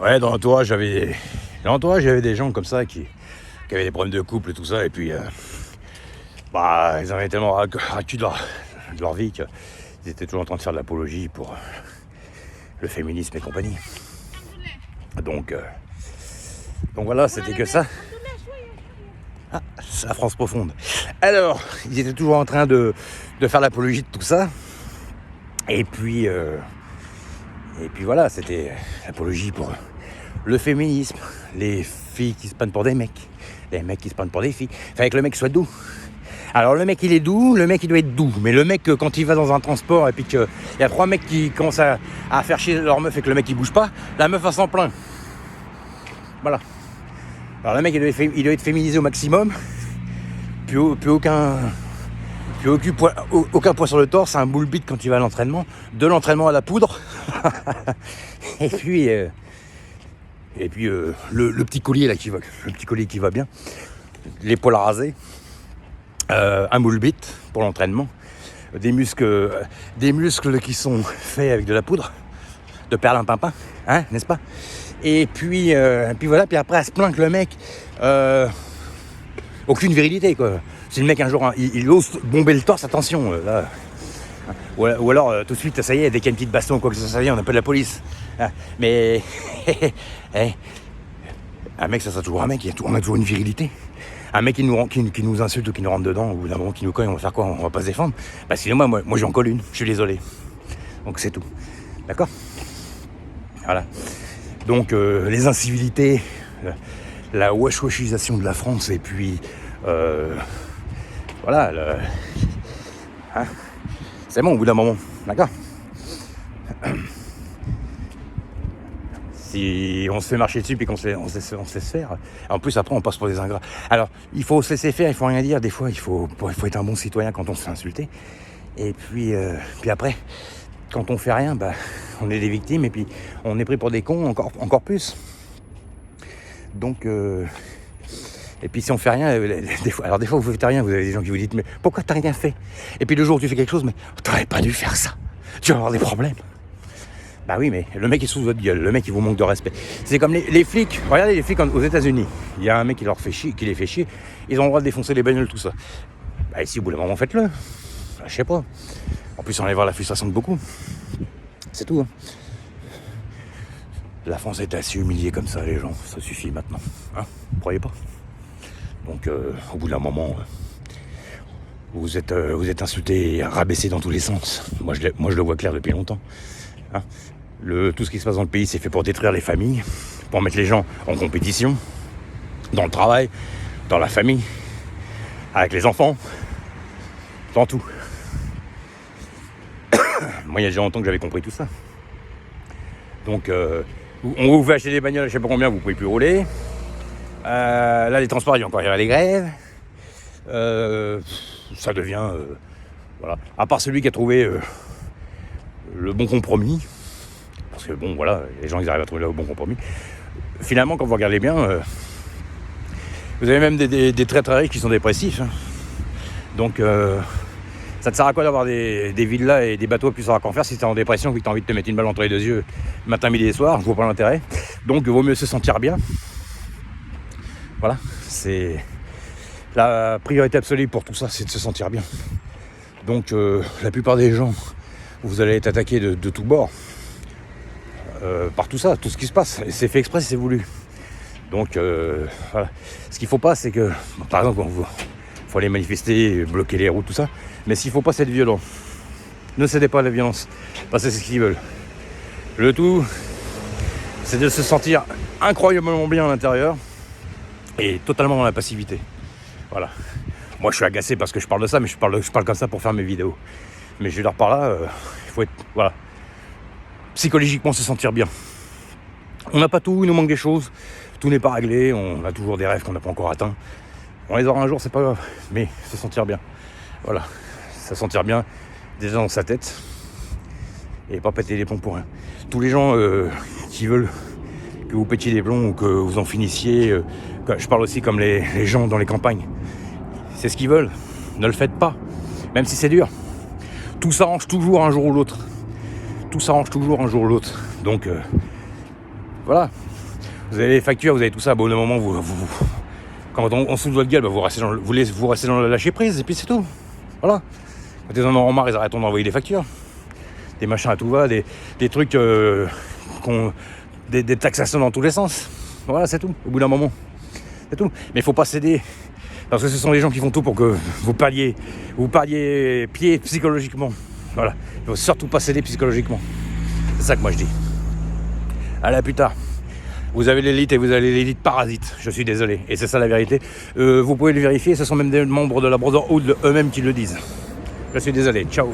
Ouais, dans l'entourage, j'avais des gens comme ça qui avaient des problèmes de couple et tout ça, et puis ils en avaient tellement ras-le-cul de leur vie qu'ils étaient toujours en train de faire de l'apologie pour le féminisme et compagnie. Donc voilà, c'était que ça. Ah, c'est la France profonde. Alors, ils étaient toujours en train de faire l'apologie de tout ça. Et puis voilà, c'était l'apologie pour le féminisme, les filles qui se prennent pour des mecs, les mecs qui se prennent pour des filles. Il fallait que le mec soit doux. Alors le mec il est doux, le mec il doit être doux. Mais le mec quand il va dans un transport et puis qu'il y a 3 mecs qui commencent à faire chier leur meuf et que le mec il bouge pas, la meuf elle s'en plaint. Voilà. Alors le mec il doit être féminisé au maximum. Plus aucun poids sur le torse, un boule bite quand il va à l'entraînement, de l'entraînement à la poudre. et puis le petit collier là qui va bien, les poils rasés, un boule bite pour l'entraînement, des muscles qui sont faits avec de la poudre, de perlimpinpin, hein, n'est-ce pas? Et puis voilà, puis après elle se plaint que le mec aucune virilité quoi. Si le mec un jour il ose bomber le torse, attention là. Ou alors tout de suite ça y est, dès qu'il y a une petite baston ou quoi que ce soit, ça y est, on appelle la police. Mais un mec ça sera toujours un mec, on a toujours une virilité. Un mec qui nous insulte ou qui nous rentre dedans, ou d'un moment qui nous cogne, on va faire quoi? On va pas se défendre. Sinon moi j'en colle une, je suis désolé. Donc c'est tout. D'accord? Voilà. Donc les incivilités, la wesh-weshisation de la France, et puis voilà, c'est bon au bout d'un moment, d'accord? Si on se fait marcher dessus puis qu'on se laisse faire, en plus après on passe pour des ingrats. Alors il faut se laisser faire, il faut rien dire, des fois il faut être un bon citoyen quand on se fait insulter. Et puis après, quand on fait rien, on est des victimes et puis on est pris pour des cons encore plus. Donc et puis si on fait rien, des fois vous faites rien, vous avez des gens qui vous disent mais pourquoi t'as rien fait? Et puis le jour où tu fais quelque chose, mais t'aurais pas dû faire ça, tu vas avoir des problèmes. Bah oui, mais le mec est sous votre gueule, le mec il vous manque de respect. C'est comme les flics, regardez les flics aux États-Unis, il y a un mec qui les fait chier, ils ont le droit de défoncer les bagnoles, tout ça. Ici au bout d'un moment faites-le, je sais pas. En plus on va voir la frustration de beaucoup, c'est tout. La France est assez humiliée comme ça, les gens, ça suffit maintenant, hein, vous croyez pas? Donc au bout d'un moment, vous êtes insulté et rabaissé dans tous les sens. Moi je le vois clair depuis longtemps. Hein. Tout ce qui se passe dans le pays, c'est fait pour détruire les familles, pour mettre les gens en compétition, dans le travail, dans la famille, avec les enfants, dans tout. Moi, il y a déjà longtemps que j'avais compris tout ça. Donc, on vous fait acheter des bagnoles, je sais pas combien, vous pouvez plus rouler. Là, les transports, il y a encore les grèves. Ça devient... voilà. À part celui qui a trouvé le bon compromis, parce que bon, voilà, les gens, ils arrivent à trouver le bon compromis. Finalement, quand vous regardez bien, vous avez même des très très riches qui sont dépressifs. Hein. Donc, ça te sert à quoi d'avoir des villas et des bateaux plus à qu'en faire si t'es en dépression et que t'as envie de te mettre une balle entre les deux yeux matin, midi et soir? Je vois pas l'intérêt. Donc, il vaut mieux se sentir bien. Voilà, c'est la priorité absolue pour tout ça, c'est de se sentir bien. Donc, la plupart des gens, vous allez être attaqués de tous bords par tout ça, tout ce qui se passe. Et c'est fait exprès, c'est voulu. Donc, voilà. Ce qu'il faut pas, c'est que, par exemple, faut aller manifester, bloquer les routes, tout ça. Mais s'il faut pas, c'est être violent. Ne cédez pas à la violence, parce que c'est ce qu'ils veulent. Le tout, c'est de se sentir incroyablement bien à l'intérieur et totalement dans la passivité. Voilà. Moi, je suis agacé parce que je parle de ça, mais je parle comme ça pour faire mes vidéos. Mais je vais leur par là, il faut être, voilà, psychologiquement se sentir bien. On n'a pas tout, il nous manque des choses, tout n'est pas réglé, on a toujours des rêves qu'on n'a pas encore atteints. On les aura un jour, c'est pas grave, mais se sentir bien. Voilà, se sentir bien déjà dans sa tête et pas péter les plombs pour rien. Tous les gens qui veulent que vous pétiez des plombs ou que vous en finissiez, je parle aussi comme les gens dans les campagnes. C'est ce qu'ils veulent, ne le faites pas, même si c'est dur. Tout s'arrange toujours un jour ou l'autre. Tout s'arrange toujours un jour ou l'autre. Donc, Voilà. Vous avez les factures, vous avez tout ça. Bon, au moment quand on se fout de votre gueule, vous restez dans le lâcher prise et puis c'est tout. Voilà. Quand ils en auront marre, ils arrêteront d'envoyer des factures. Des machins à tout va, des trucs, des taxations dans tous les sens. Voilà, c'est tout. Au bout d'un moment. C'est tout. Mais il ne faut pas céder. Parce que ce sont les gens qui font tout pour que vous parliez pied psychologiquement. Voilà. Il ne faut surtout pas céder psychologiquement. C'est ça que moi je dis. Allez, à plus tard. Vous avez l'élite et vous avez l'élite parasite. Je suis désolé. Et c'est ça la vérité. Vous pouvez le vérifier. Ce sont même des membres de la Brotherhood eux-mêmes qui le disent. Je suis désolé. Ciao.